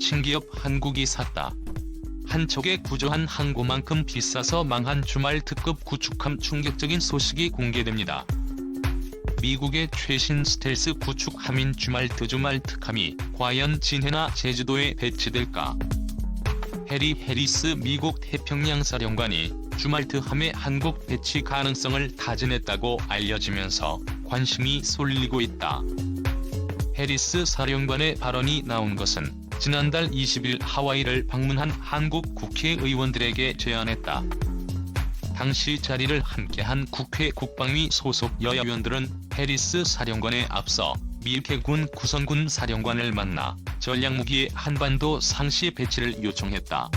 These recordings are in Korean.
신기업 한국이 샀다. 한 척에 구조한 항구만큼 비싸서 망한 주말 특급 구축함 충격적인 소식이 공개됩니다. 미국의 최신 스텔스 구축함인 주말 특함이 과연 진해나 제주도에 배치될까? 해리 해리스 미국 태평양 사령관이 주말특함의 한국 배치 가능성을 타진했다고 알려지면서 관심이 쏠리고 있다. 해리스 사령관의 발언이 나온 것은 지난달 20일 하와이를 방문한 한국 국회의원들에게 제안했다. 당시 자리를 함께한 국회 국방위 소속 여야 의원들은 해리스 사령관에 앞서 미 해군 구성군 사령관을 만나 전략무기의 한반도 상시 배치를 요청했다.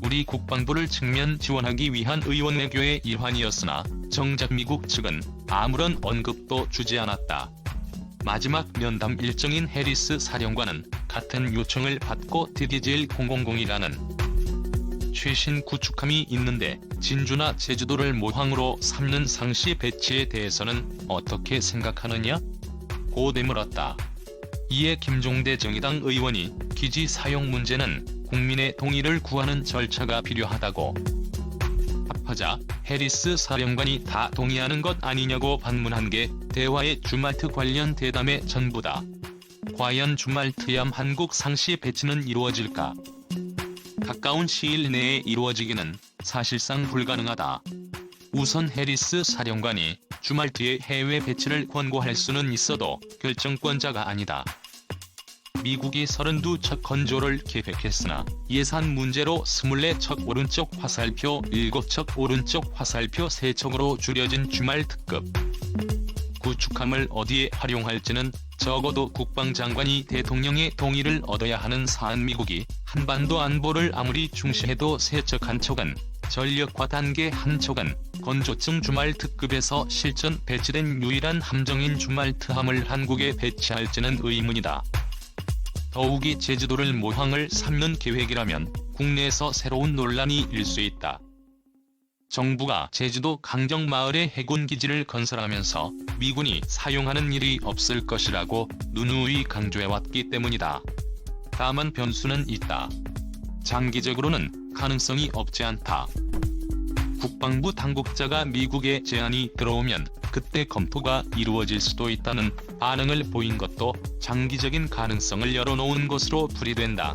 우리 국방부를 측면 지원하기 위한 의원 외교의 일환이었으나 정작 미국 측은 아무런 언급도 주지 않았다. 마지막 면담 일정인 해리스 사령관은 같은 요청을 받고 DDJ-000이라는 최신 구축함이 있는데 진주나 제주도를 모항으로 삼는 상시 배치에 대해서는 어떻게 생각하느냐? 고 되물었다. 이에 김종대 정의당 의원이 기지 사용 문제는 국민의 동의를 구하는 절차가 필요하다고 답하자 해리스 사령관이 다 동의하는 것 아니냐고 반문한 게 대화의 주말트 관련 대담의 전부다. 과연 주말트함 한국 상시 배치는 이루어질까? 가까운 시일 내에 이루어지기는 사실상 불가능하다. 우선 해리스 사령관이 주말트의 해외 배치를 권고할 수는 있어도 결정권자가 아니다. 미국이 32척 건조를 계획했으나 예산 문제로 24척 오른쪽 화살표 7척 오른쪽 화살표 3척으로 줄여진 주말특급 구축함을 어디에 활용할지는 적어도 국방장관이 대통령의 동의를 얻어야 하는 사안. 미국이 한반도 안보를 아무리 중시해도 3척 한 척은 전력과 단계 한 척은 건조증 주말특급에서 실전 배치된 유일한 함정인 주말트함을 한국에 배치할지는 의문이다. 더욱이 제주도를 모항을 삼는 계획이라면 국내에서 새로운 논란이 일 수 있다. 정부가 제주도 강정마을에 해군기지를 건설하면서 미군이 사용하는 일이 없을 것이라고 누누이 강조해왔기 때문이다. 다만 변수는 있다. 장기적으로는 가능성이 없지 않다. 국방부 당국자가 미국에 제안이 들어오면 그때 검토가 이루어질 수도 있다는 반응을 보인 것도 장기적인 가능성을 열어놓은 것으로 풀이된다.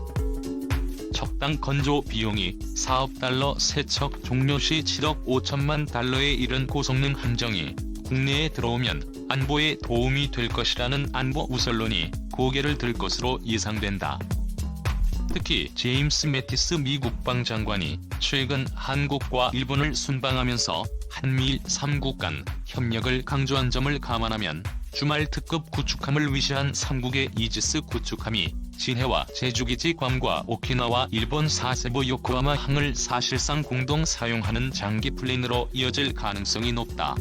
척당 건조 비용이 4억 달러 3척 종료 시 7억 5천만 달러에 이른 고성능 함정이 국내에 들어오면 안보에 도움이 될 것이라는 안보 우설론이 고개를 들 것으로 예상된다. 특히 제임스 매티스 미 국방장관이 최근 한국과 일본을 순방하면서 한미일 3국 간 협력을 강조한 점을 감안하면 주말특급 구축함을 위시한 3국의 이지스 구축함이 진해와 제주기지 괌과 오키나와 일본 사세부 요코하마 항을 사실상 공동 사용하는 장기 플랜으로 이어질 가능성이 높다.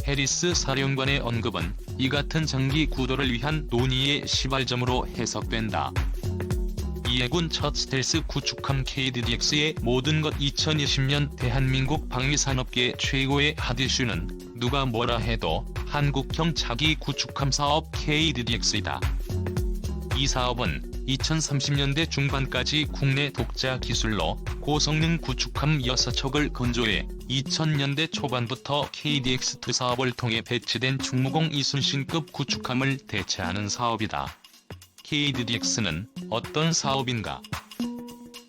해리스 사령관의 언급은 이 같은 장기 구도를 위한 논의의 시발점으로 해석된다. 이 해군 첫 스텔스 구축함 KDDX의 모든 것 2020년 대한민국 방위산업계 최고의 핫 이슈는 누가 뭐라 해도 한국형 차기 구축함 사업 KDDX이다. 이 사업은 2030년대 중반까지 국내 독자 기술로 고성능 구축함 6척을 건조해 2000년대 초반부터 KDX2 사업을 통해 배치된 충무공 이순신급 구축함을 대체하는 사업이다. KDDX는 어떤 사업인가?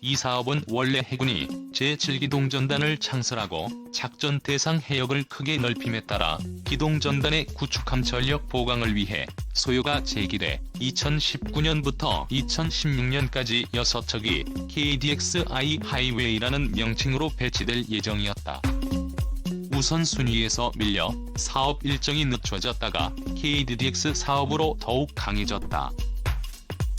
이 사업은 원래 해군이 제7기동전단을 창설하고 작전 대상 해역을 크게 넓힘에 따라 기동전단의 구축함 전력 보강을 위해 소요가 제기돼 2019년부터 2016년까지 6척이 KDX-I 하이웨이라는 명칭으로 배치될 예정이었다. 우선순위에서 밀려 사업 일정이 늦춰졌다가 KDDX 사업으로 더욱 강해졌다.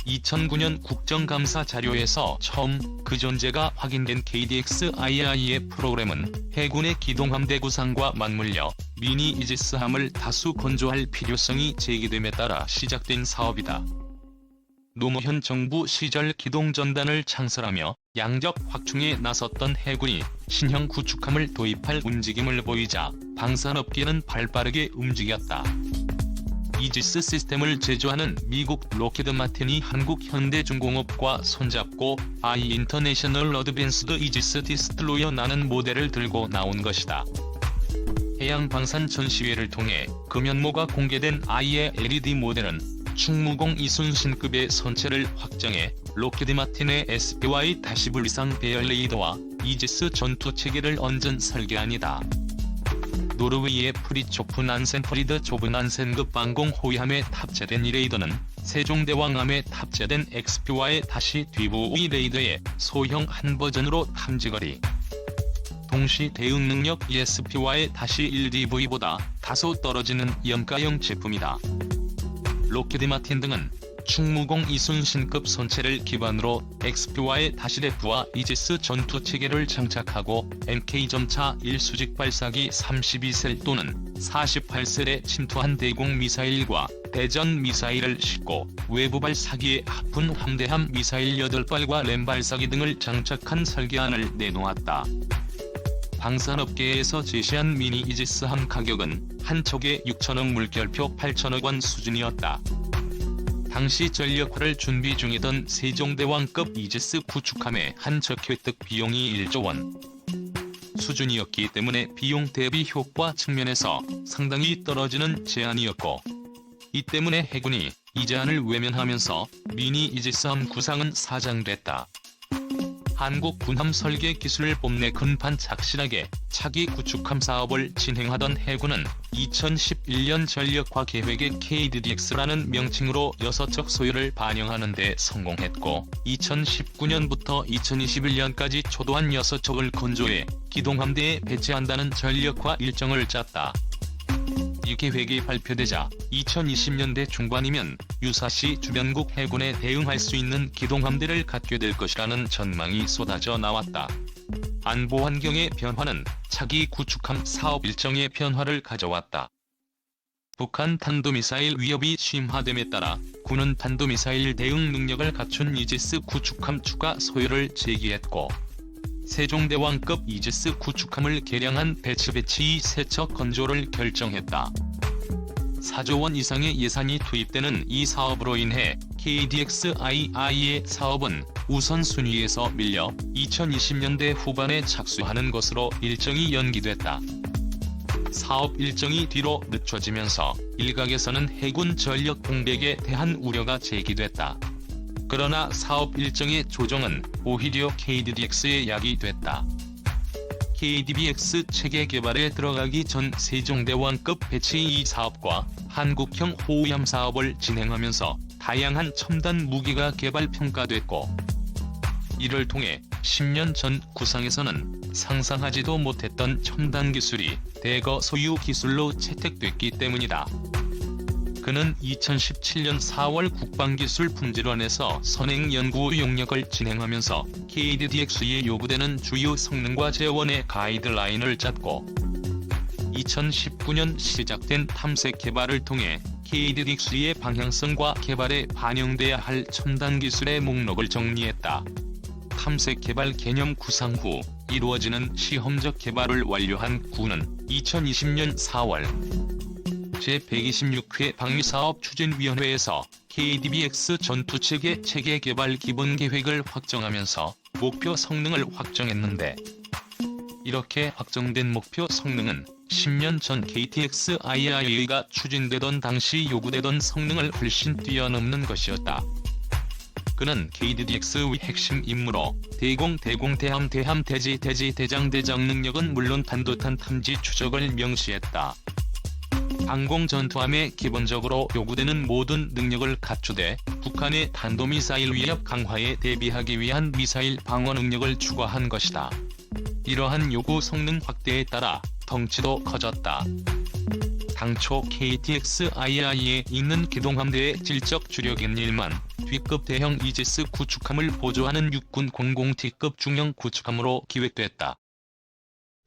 2009년 국정감사 자료에서 처음 그 존재가 확인된 KDX-II의 프로그램은 해군의 기동함대 구상과 맞물려 미니 이지스함을 다수 건조할 필요성이 제기됨에 따라 시작된 사업이다. 노무현 정부 시절 기동전단을 창설하며 양적 확충에 나섰던 해군이 신형 구축함을 도입할 움직임을 보이자 방산업계는 발빠르게 움직였다. 이지스 시스템을 제조하는 미국 록히드 마틴이 한국 현대중공업과 손잡고 I 인터내셔널 어드밴스드 이지스 디스트로이어라는 모델을 들고 나온 것이다. 해양방산 전시회를 통해 금연모가 공개된 I의 LED 모델은 충무공 이순신급의 선체를 확정해 록히드 마틴의 SPY-불이상 배열 레이더와 이지스 전투체계를 얹은 설계안이다. 노르웨이의 프리초프 난센프리드 좁은 난센급 방공 호위함에 탑재된 이 레이더는 세종대왕함에 탑재된 XPY-뒤부의 레이더의 소형 한 버전으로 탐지거리, 동시 대응 능력 SPY-1DV보다 다소 떨어지는 염가형 제품이다. 록히드 마틴 등은 충무공 이순신급 선체를 기반으로 XPY-F와 이지스 전투체계를 장착하고 MK-점차 1수직 발사기 32셀 또는 48셀에 침투한 대공 미사일과 대전 미사일을 싣고 외부 발사기에 하푼 함대함 미사일 8발과 램 발사기 등을 장착한 설계안을 내놓았다. 방산업계에서 제시한 미니 이지스함 가격은 한 척에 6천억 물결표 8천억 원 수준이었다. 당시 전력화를 준비 중이던 세종대왕급 이지스 구축함의 한 척 획득 비용이 1조 원 수준이었기 때문에 비용 대비 효과 측면에서 상당히 떨어지는 제안이었고, 이 때문에 해군이 이 제안을 외면하면서 미니 이지스함 구상은 사장됐다. 한국 군함 설계 기술을 뽐내 근판 착실하게 차기 구축함 사업을 진행하던 해군은 2011년 전력화 계획의 KDDX라는 명칭으로 6척 소유를 반영하는 데 성공했고, 2019년부터 2021년까지 초도한 6척을 건조해 기동함대에 배치한다는 전력화 일정을 짰다. 이 계획이 발표되자 2020년대 중반이면 유사시 주변국 해군에 대응할 수 있는 기동함대를 갖게 될 것이라는 전망이 쏟아져 나왔다. 안보 환경의 변화는 차기 구축함 사업 일정의 변화를 가져왔다. 북한 탄도미사일 위협이 심화됨에 따라 군은 탄도미사일 대응 능력을 갖춘 이지스 구축함 추가 소유를 제기했고, 세종대왕급 이지스 구축함을 개량한 배치 3척 건조를 결정했다. 4조 원 이상의 예산이 투입되는 이 사업으로 인해 KDX-II의 사업은 우선순위에서 밀려 2020년대 후반에 착수하는 것으로 일정이 연기됐다. 사업 일정이 뒤로 늦춰지면서 일각에서는 해군 전력 공백에 대한 우려가 제기됐다. 그러나 사업 일정의 조정은 오히려 KDDX에 약이 됐다. KDBX 체계 개발에 들어가기 전 세종대왕급 배치 2 사업과 한국형 호위함 사업을 진행하면서 다양한 첨단 무기가 개발 평가됐고, 이를 통해 10년 전 구상에서는 상상하지도 못했던 첨단 기술이 대거 소유 기술로 채택됐기 때문이다. 그는 2017년 4월 국방기술품질원에서 선행 연구 용역을 진행하면서 KDDX에 요구되는 주요 성능과 재원의 가이드라인을 짰고, 2019년 시작된 탐색 개발을 통해 KDDX의 방향성과 개발에 반영돼야 할 첨단 기술의 목록을 정리했다. 탐색 개발 개념 구상 후 이루어지는 시험적 개발을 완료한 군은 2020년 4월 제126회 방위사업추진위원회에서 KDBX 전투체계 체계 개발 기본계획을 확정하면서 목표 성능을 확정했는데, 이렇게 확정된 목표 성능은 10년 전 KTX-IIA가 추진되던 당시 요구되던 성능을 훨씬 뛰어넘는 것이었다. 그는 KDDX의 핵심 임무로 대공, 대함, 대지, 대장 능력은 물론 단도탄 탐지 추적을 명시했다. 항공 전투함에 기본적으로 요구되는 모든 능력을 갖추되 북한의 탄도미사일 위협 강화에 대비하기 위한 미사일 방어 능력을 추가한 것이다. 이러한 요구 성능 확대에 따라 덩치도 커졌다. 당초 KTX-II에 있는 기동함대의 질적 주력인 1만 D급 대형 이지스 구축함을 보조하는 육군 00T급 중형 구축함으로 기획됐다.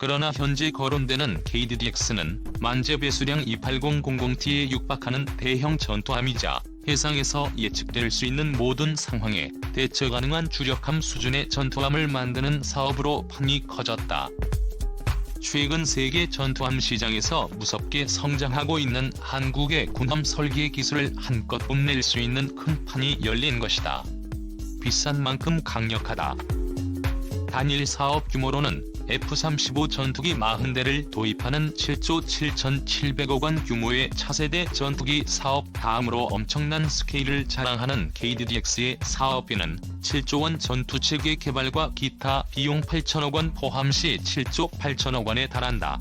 그러나 현재 거론되는 KDDX는 만재 배수량 28000T에 육박하는 대형 전투함이자 해상에서 예측될 수 있는 모든 상황에 대처 가능한 주력함 수준의 전투함을 만드는 사업으로 판이 커졌다. 최근 세계 전투함 시장에서 무섭게 성장하고 있는 한국의 군함 설계 기술을 한껏 뽐낼 수 있는 큰 판이 열린 것이다. 비싼 만큼 강력하다. 단일 사업 규모로는 F-35 전투기 40대를 도입하는 7조 7,700억 원 규모의 차세대 전투기 사업, 다음으로 엄청난 스케일을 자랑하는 KDDX의 사업비는 7조 원, 전투체계 개발과 기타 비용 8천억 원 포함 시 7조 8천억 원에 달한다.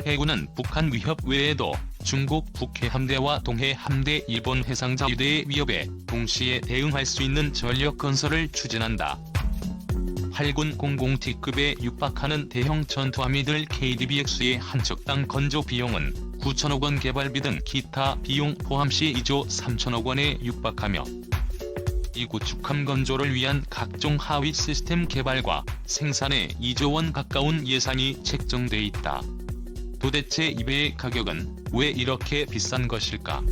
해군은 북한 위협 외에도 중국 북해함대와 동해함대, 일본 해상자위대의 위협에 동시에 대응할 수 있는 전력 건설을 추진한다. 8군 00T급에 육박하는 대형 전투함이 들 KDDX의 한 척당 건조 비용은 9천억 원, 개발비 등 기타 비용 포함 시 2조 3천억 원에 육박하며 이 구축함 건조를 위한 각종 하위 시스템 개발과 생산에 2조 원 가까운 예산이 책정돼 있다. 도대체 이 배의 가격은 왜 이렇게 비싼 것일까?